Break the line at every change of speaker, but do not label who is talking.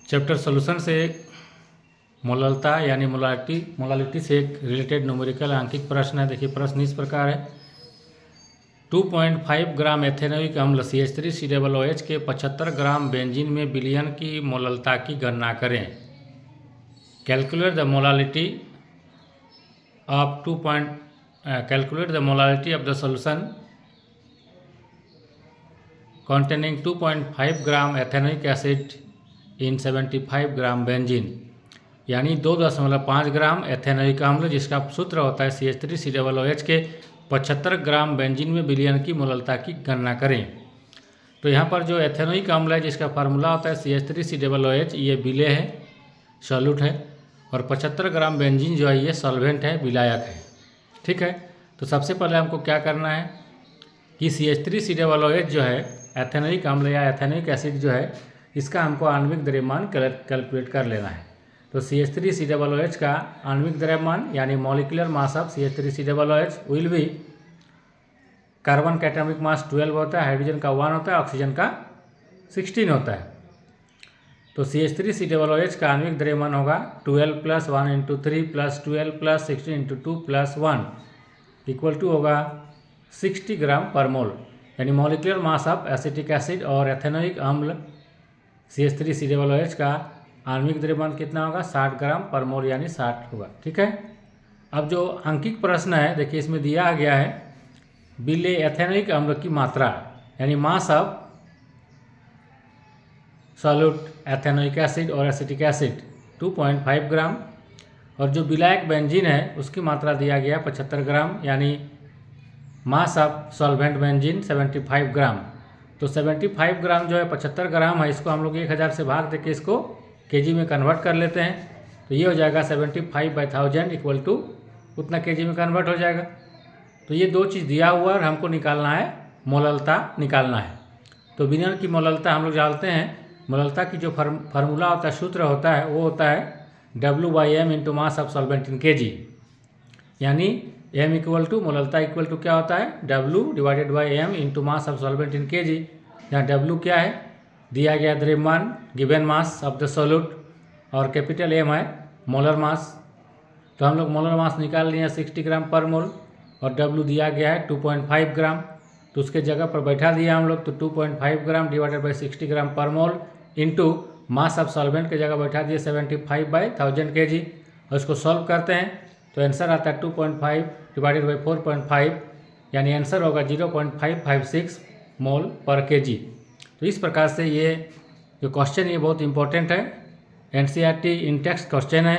Chapter solution से मोललता यानी molality से एक रिलेटेड न्यूमेरिकल अंकित प्रश्न है। देखिए प्रश्न इस प्रकार है, 2.5 ग्राम एथेनोइक अम्ल CH3COOH के 75 ग्राम बेंजीन में विलयन की मोललता की गणना करें। Calculate the molality of the solution containing 2.5 gram ethanoic acid in 75 gram benzene, यानी 2.5 ग्राम एथेनोइक अम्ल जिसका सूत्र होता है CH3COOH के 75 ग्राम बेंजीन में विलयन की मोललता की गणना करें। तो यहाँ पर जो एथेनोइक अम्ल है जिसका फार्मूला होता है CH3COOH, ये विलेय है, सॉल्यूट है, और 75 ग्राम बेंजीन जो है ये सॉल्वेंट है, विलायक है। ठीक है, तो सबसे पहले हमको क्या करना है कि CH3COOH जो है एथेनोइक अम्ल या एथेनोइक एसिड जो है इसका हमको आणविक द्रव्यमान कैलकुलेट कर लेना है। तो CH3COOH का आणविक द्रव्यमान यानी molecular mass of CH3COOH will be, carbon का एटॉमिक मास 12 होता है, हाइड्रोजन का 1 होता है, ऑक्सीजन का 16 होता है। तो CH3COOH का आणविक द्रव्यमान होगा 12 + 1 × 3 + 12 + 16 × 2 + 1 इक्वल टू होगा 60 ग्राम पर मोल, यानी molecular mass of acetic acid और एथेनोइक अम्ल CH3COOH का आणविक द्रव्यमान कितना होगा 60 ग्राम पर मोल, यानी 60 होगा। ठीक है, अब जो अंकित प्रश्न है देखिए इसमें दिया गया है विलेय एथेनोइक अम्ल की मात्रा यानी mass of solute ethanoic acid और एसिटिक एसिड 2.5 ग्राम, और जो विलायक बेंजीन है उसकी मात्रा दिया गया 75 ग्राम, यानी मास ऑफ सॉल्वेंट बेंजीन 75 ग्राम। तो 75 ग्राम जो है 75 ग्राम है, इसको हम लोग 1000 से भाग देके इसको केजी में कन्वर्ट कर लेते हैं। तो ये हो जाएगा 75/1000 इक्वल टू उतना केजी में कन्वर्ट हो जाएगा। तो ये दो चीज़ दिया हुआ है और हमको निकालना है, मोललता निकालना है। तो विलयन की मोललता हम लोग जानते हैं, मोललता की जो फार्मूला होता है, सूत्र होता है, वो होता है W/m × mass of solvent in kg, यानी m इक्वल टू मोललता इक्वल टू क्या होता है W/m × mass of solvent in kg। यहाँ W क्या है, दिया गया द्रव्यमान, given mass of the solute, और कैपिटल M है मोलर मास। तो हम लोग मोलर मास निकाल लिए 60 ग्राम पर मोल, और W दिया गया है 2.5 ग्राम, तो उसके जगह पर बैठा दिया हम लोग। तो 2.5 ग्राम / 60 ग्राम पर mole into mass of solvent की जगह बैठा दिए 75/1000 kg, और इसको सॉल्व करते हैं तो आंसर आता है 2.5 / 4.5, यानी आंसर होगा 0.556 मोल पर kg। तो इस प्रकार से ये जो क्वेश्चन ये बहुत इंपॉर्टेंट है, NCERT इन टेक्स्ट क्वेश्चन है।